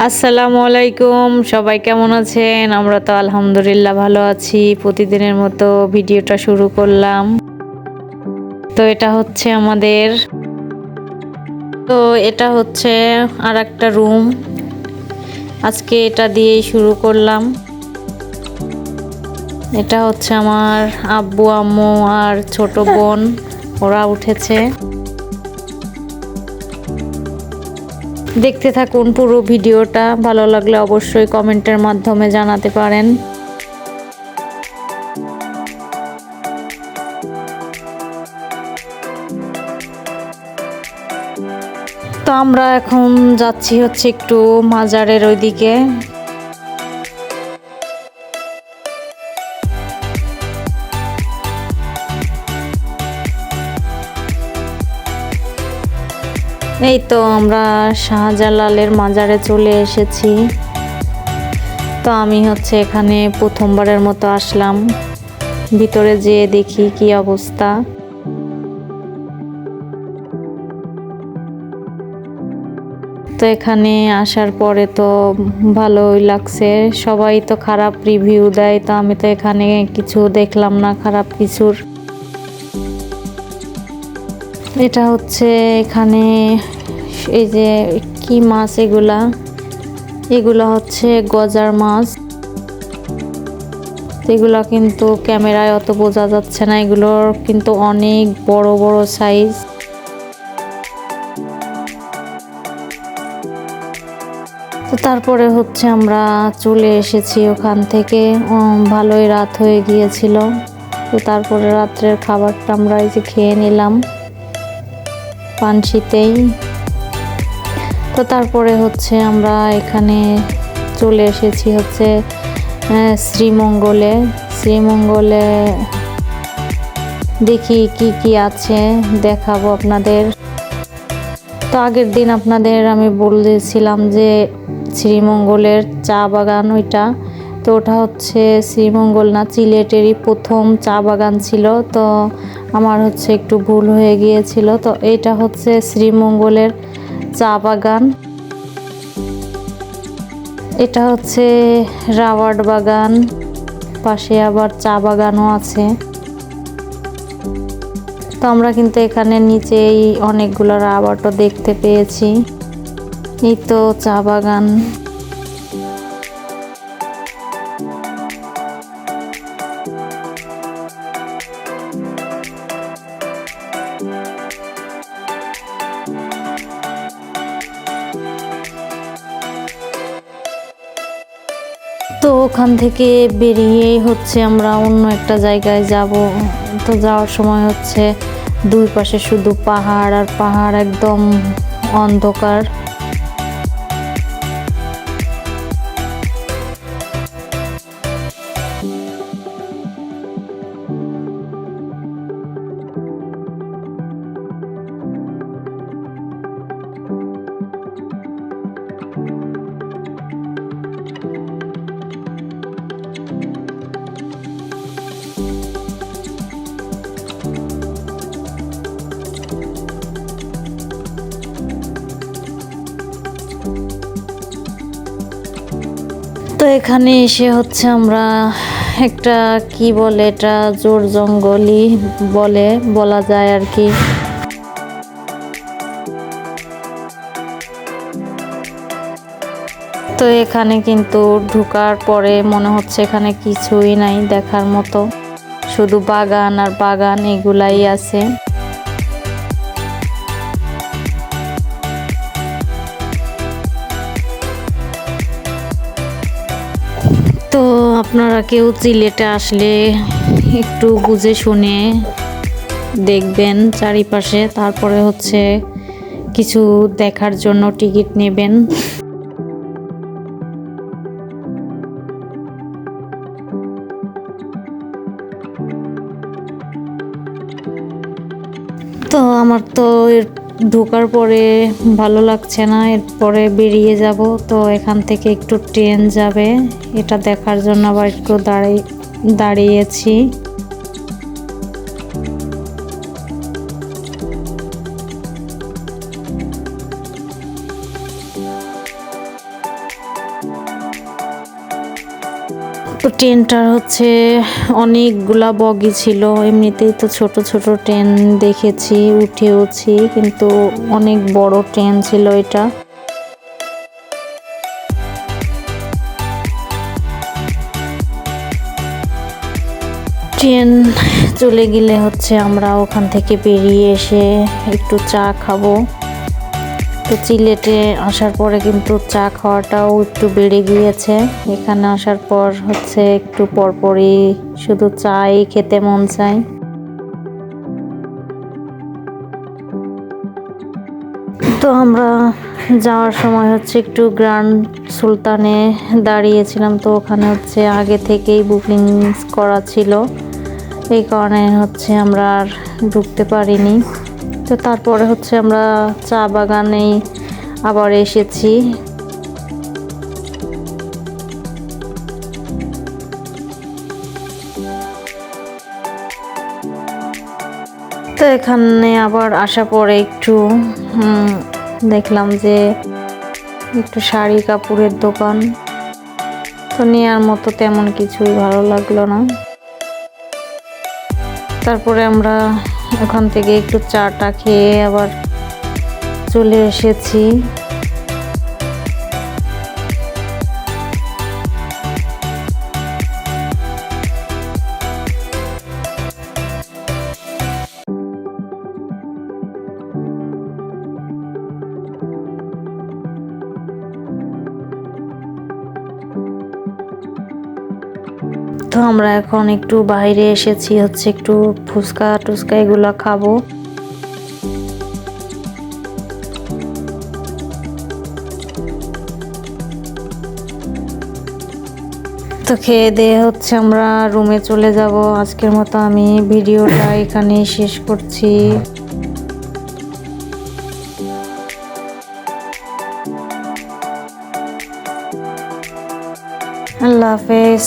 আসসালামু আলাইকুম, সবাই কেমন আছেন? আমরা তো আলহামদুলিল্লাহ ভালো আছি। প্রতিদিনের মতো ভিডিওটা শুরু করলাম। তো এটা হচ্ছে আরেকটা রুম। আজকে এটা দিয়েই শুরু করলাম। এটা হচ্ছে আমার আব্বু আম্মু আর ছোট বোন, ওরা উঠেছে। দেখতে থাকুন পুরো ভিডিওটা, ভালো লাগলে অবশ্যই কমেন্টের মাধ্যমে জানাতে পারেন। তো আমরা এখন যাচ্ছি হচ্ছে একটু মাজারের ওইদিকে। এই তো আমরা শাহজালালের মাজারে চলে এসেছি। তো আমি হচ্ছে এখানে প্রথমবারের মতো আসলাম, ভিতরে যেয়ে দেখি কি অবস্থা। তো এখানে আসার পরে তো ভালোই লাগছে। সবাই তো খারাপ রিভিউ দেয়, তো আমি তো এখানে কিছু দেখলাম না খারাপ কিছুর। এটা হচ্ছে এখানে এই যে কি মাছ, এগুলা হচ্ছে গজার মাছ। এগুলা কিন্তু ক্যামেরায় অত বোঝা যাচ্ছে না, এগুলোর কিন্তু অনেক বড় বড় সাইজ। তো তারপরে হচ্ছে আমরা চলে এসেছি ওখান থেকে। ভালোই রাত হয়ে গিয়েছিল। তো তারপরে রাত্রের খাবারটা আমরা এই যে খেয়ে নিলাম পানশিতেই। তো তারপরে হচ্ছে আমরা এখানে চলে এসেছি হচ্ছে শ্রীমঙ্গলে দেখি কি কি আছে, দেখাবো আপনাদের। তো আগের দিন আপনাদের আমি বলেছিলাম যে শ্রীমঙ্গলের চা বাগান ওইটা, তো ওটা হচ্ছে শ্রীমঙ্গল না, সিলেটেরই প্রথম চা বাগান ছিল। তো আমার হচ্ছে একটু ভুল হয়ে গিয়েছিল। তো এটা হচ্ছে শ্রীমঙ্গলের চা বাগান। এটা হচ্ছে রাবার বাগান, পাশে আবার চা বাগানও আছে। তো আমরা কিন্তু এখানে নিচেই অনেকগুলো রাবারও দেখতে পেয়েছি। এই তো চা বাগান। তো ওখান থেকে বেরিয়েই হচ্ছে আমরা অন্য একটা জায়গায় যাব। তো যাওয়ার সময় হচ্ছে দুই পাশে শুধু পাহাড় আর পাহাড়, একদম অন্ধকার। তো এখানে এসে হচ্ছে আমরা একটা কি বলে, এটা জোর জঙ্গলই বলা যায় আর কি। তো এখানে কিন্তু ঢোকার পরে মনে হচ্ছে এখানে কিছুই নাই দেখার মতো, শুধু বাগান আর বাগান, এগুলাই আছে। তো আপনারা কেউ সিলেটে আসলে একটু বুঝে শুনে দেখবেন চারিপাশে, তারপরে হচ্ছে কিছু দেখার জন্য টিকিট নেবেন। তো আমার তো ঢোকার পরে ভালো লাগছে না, এরপরে বেরিয়ে যাব। তো এখান থেকে একটু ট্রেন যাবে, এটা দেখার জন্য আবার একটু দাঁড়িয়েছি। তো ট্রেনটার হচ্ছে অনেকগুলা বগি ছিল, এমনিতেই তো ছোট ছোট ট্রেন দেখেছি, উঠেওছি, কিন্তু অনেক বড় ট্রেন ছিল এটা। ট্রেন চলে গেলে হচ্ছে আমরা ওখান থেকে বেরিয়ে এসে একটু চা খাবো। তো সিলেটে আসার পরে কিন্তু চা খাওয়াটাও একটু বেড়ে গিয়েছে। এখানে আসার পর হচ্ছে একটু পরপরই শুধু চাই খেতে মন চায়। তো আমরা যাওয়ার সময় হচ্ছে একটু গ্র্যান্ড সুলতানে দাঁড়িয়েছিলাম। তো ওখানে হচ্ছে আগে থেকেই বুকিং করা ছিল, এই কারণে হচ্ছে আমরা আর ঢুকতে পারিনি। তো তারপরে হচ্ছে আমরা চা বাগানেই আবার এসেছি। তো এখানে আবার আসা পরে একটু দেখলাম যে একটু শাড়ি কাপড়ের দোকান, তো নেওয়ার মতো তেমন কিছুই ভালো লাগলো না। তারপরে আমরা ওখান থেকে একটু চাটা খেয়ে আবার চলে এসেছি। তো আমরা এখন একটু বাইরে এসেছি, হচ্ছে একটু ফুচকা টুচকা এগুলো খাবো। তো খেয়ে দিয়ে হচ্ছে আমরা রুমে চলে যাব। আজকের মতো আমি ভিডিওটা এখানেই শেষ করছি। আল্লাহ হাফেজ।